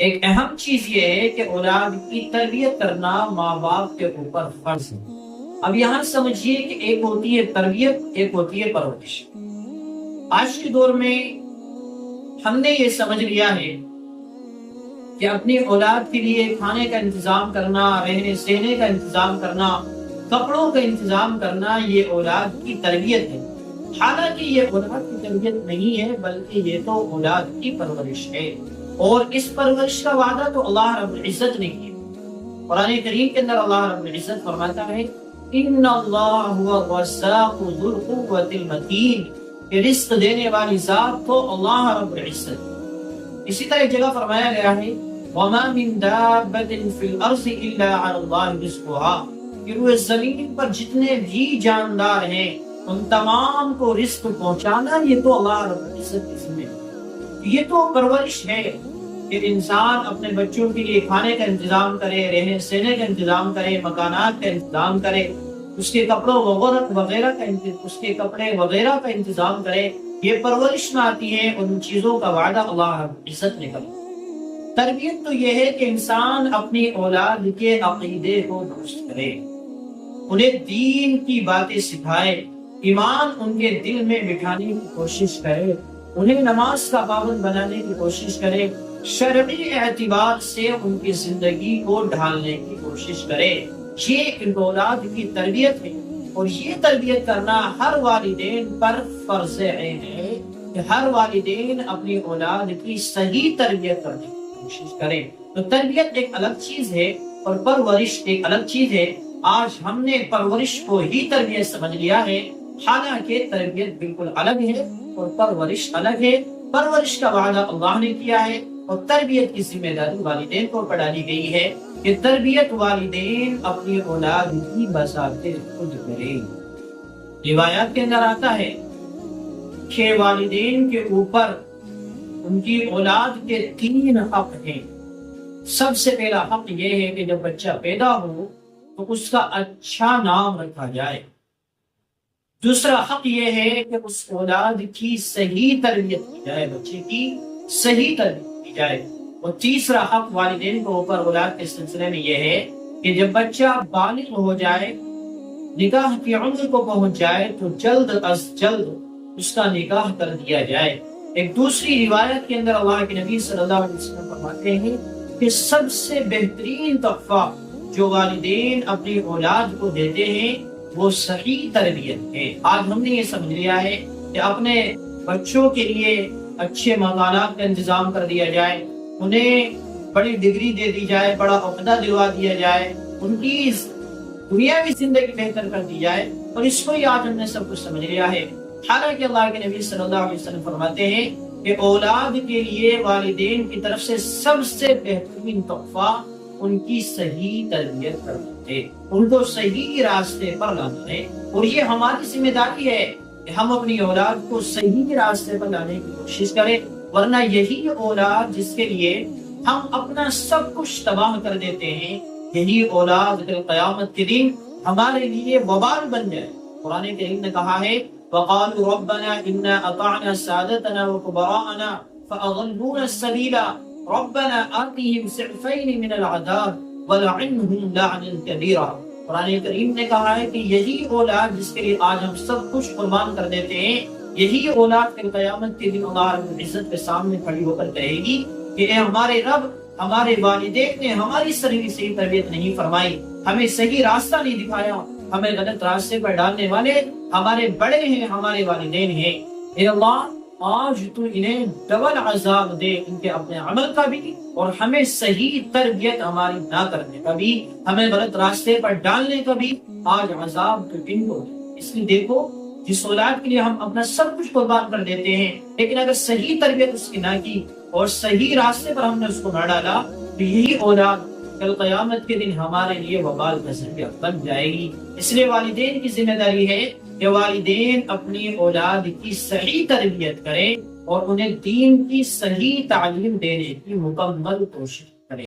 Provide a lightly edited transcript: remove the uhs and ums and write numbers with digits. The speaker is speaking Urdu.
ایک اہم چیز یہ ہے کہ اولاد کی تربیت کرنا ماں باپ کے اوپر فرض ہے۔ اب یہاں سمجھیے کہ ایک ہوتی ہے تربیت، ایک ہوتی ہے پرورش۔ آج کے دور میں ہم نے یہ سمجھ لیا ہے کہ اپنی اولاد کے لیے کھانے کا انتظام کرنا، رہنے سہنے کا انتظام کرنا، کپڑوں کا انتظام کرنا، یہ اولاد کی تربیت ہے۔ حالانکہ یہ اولاد کی تربیت نہیں ہے، بلکہ یہ تو اولاد کی پرورش ہے، اور اس پرورش کا وعدہ تو اللہ رب العزت نے کیا۔ قرآن کریم کے اندر اللہ رب العزت فرماتا ہے ان اللہ هو الرزاق ذو القوة المتین، کہ رزق دینے والی ذات تو اللہ رب العزت۔ اسی طرح ایک جگہ فرمایا گیا ہے وما من دابۃ فی الارض الا علی اللہ رزقها، کہ روئے زمین پر جتنے بھی جاندار ہیں ان تمام کو رزق پہنچانا یہ تو اللہ رب العزت کی ذمہ ہے۔ یہ تو پرورش ہے کہ انسان اپنے بچوں کے لیے کھانے کا انتظام کرے، رہنے سہنے کا انتظام کرے، مکانات کا انتظام کرے، اس کے کپڑوں وغیرہ کا انتظام کرے۔ یہ پرورش میں آتی ہے، ان چیزوں کا وعدہ اللہ رب العزت نے کیا۔ تربیت تو یہ ہے کہ انسان اپنی اولاد کے عقیدے کو درست کرے، انہیں دین کی باتیں سکھائے، ایمان ان کے دل میں بٹھانے کی کوشش کرے، انہیں نماز کا پابند بنانے کی کوشش کرے، شرعی اعتبار سے ان کی زندگی کو ڈھالنے کی کوشش کرے۔ یہ اولاد کی تربیت ہے، اور یہ تربیت کرنا ہر والدین پر فرض عین ہے کہ ہر والدین اپنی اولاد کی صحیح تربیت کرنے کی کوشش کریں۔ تو تربیت ایک الگ چیز ہے اور پرورش ایک الگ چیز ہے۔ آج ہم نے پرورش کو ہی تربیت سمجھ لیا ہے، حالانکہ تربیت بالکل الگ ہے اور پرورش الگ ہے۔ پرورش کا وعدہ اللہ نے کیا ہے، اور تربیت کی ذمہ داری والدین کو ڈالی گئی ہے کہ تربیت والدین اپنی اولاد کی بذات خود کریں۔ روایات کے اندر آتا ہے کہ والدین کے اوپر ان کی اولاد کے 3 حق ہیں۔ سب سے پہلا حق یہ ہے کہ جب بچہ پیدا ہو تو اس کا اچھا نام رکھا جائے۔ دوسرا حق یہ ہے کہ اس اولاد کی صحیح تربیت کی جائے، بچے کی صحیح تربیت کی جائے۔ اور تیسرا حق والدین کو اوپر اولاد کے سلسلے میں یہ ہے کہ جب بچہ بالغ ہو جائے، نکاح کی عمر کو پہنچ جائے، تو جلد از جلد اس کا نکاح کر دیا جائے۔ ایک دوسری روایت کے اندر اللہ کے نبی صلی اللہ علیہ وسلم فرماتے ہیں کہ سب سے بہترین تحفہ جو والدین اپنی اولاد کو دیتے ہیں وہ صحیح تربیت ہے۔ آج ہم نے یہ سمجھ لیا ہے کہ اپنے بچوں کے لیے اچھے مکانات کا انتظام کر دیا جائے، انہیں بڑی ڈگری دے دی جائے، بڑا عہدہ دلوا دیا جائے، ان کی دنیاوی زندگی بہتر کر دی جائے، اور اس کو ہی آج ہم نے سب کچھ سمجھ لیا ہے۔ حالانکہ اللہ کے نبی صلی اللہ علیہ وسلم فرماتے ہیں کہ اولاد کے لیے والدین کی طرف سے سب سے بہترین تحفہ ان کی صحیح تربیت کرنا ہے، ان کو صحیح راستے پر لانا ہے۔ اور یہ ہماری ذمہ داری ہے کہ ہم اپنی اولاد کو صحیح راستے پر لانے کی کوشش کریں، ورنہ یہی اولاد جس کے لیے ہم اپنا سب کچھ تباہ کر دیتے ہیں، یہی اولاد قیامت کے دن ہمارے لیے وبال بن جائے۔ قرآن کریم نے کہا ہے وَقَالُوا رَبَّنَا إِنَّا أَطَعْنَا سَادَتَنَا وَكُبَرَاءَنَا فَأَضَلُّونَا السَّبِيلَ رَبَّنَا آتِهِمْ ضِعْفَيْنِ مِنَ الْعَذَابِ وَلَعِنْهُمْ لَعْنًا كَبِيرًا۔ قرآن کریم نے کہا ہے کہ یہی اولاد جس کے لیے آج ہم سب کچھ قربان کر دیتے ہیں، یہی اولاد کے قیامت کے دن اللہ رب العزت کے سامنے کھڑی ہو کر کہے گی کہ اے ہمارے رب، ہمارے والدین نے ہماری صحیح تربیت نہیں فرمائی، ہمیں صحیح راستہ نہیں دکھایا، ہمیں غلط راستے پر ڈالنے والے ہمارے بڑے ہیں، ہمارے والدین ہیں۔ اے اللہ، آج تو انہیں ڈبل عذاب دے، ان کے اپنے عمل کا بھی اور ہمیں صحیح تربیت ہماری نہ کرنے کا بھی، ہمیں غلط راستے پر ڈالنے کا بھی آج عذاب تو ان کو دے۔ اس لیے دیکھو، جس اولاد کے لیے ہم اپنا سب کچھ قربان کر دیتے ہیں، لیکن اگر صحیح تربیت اس کی نہ کی اور صحیح راستے پر ہم نے اس کو نہ ڈالا، تو یہی اولاد کل قیامت کے دن ہمارے لیے وبال کا ذریعہ بن جائے گی۔ اس لیے والدین کی ذمہ داری ہے کہ والدین اپنی اولاد کی صحیح تربیت کریں اور انہیں دین کی صحیح تعلیم دینے کی مکمل کوشش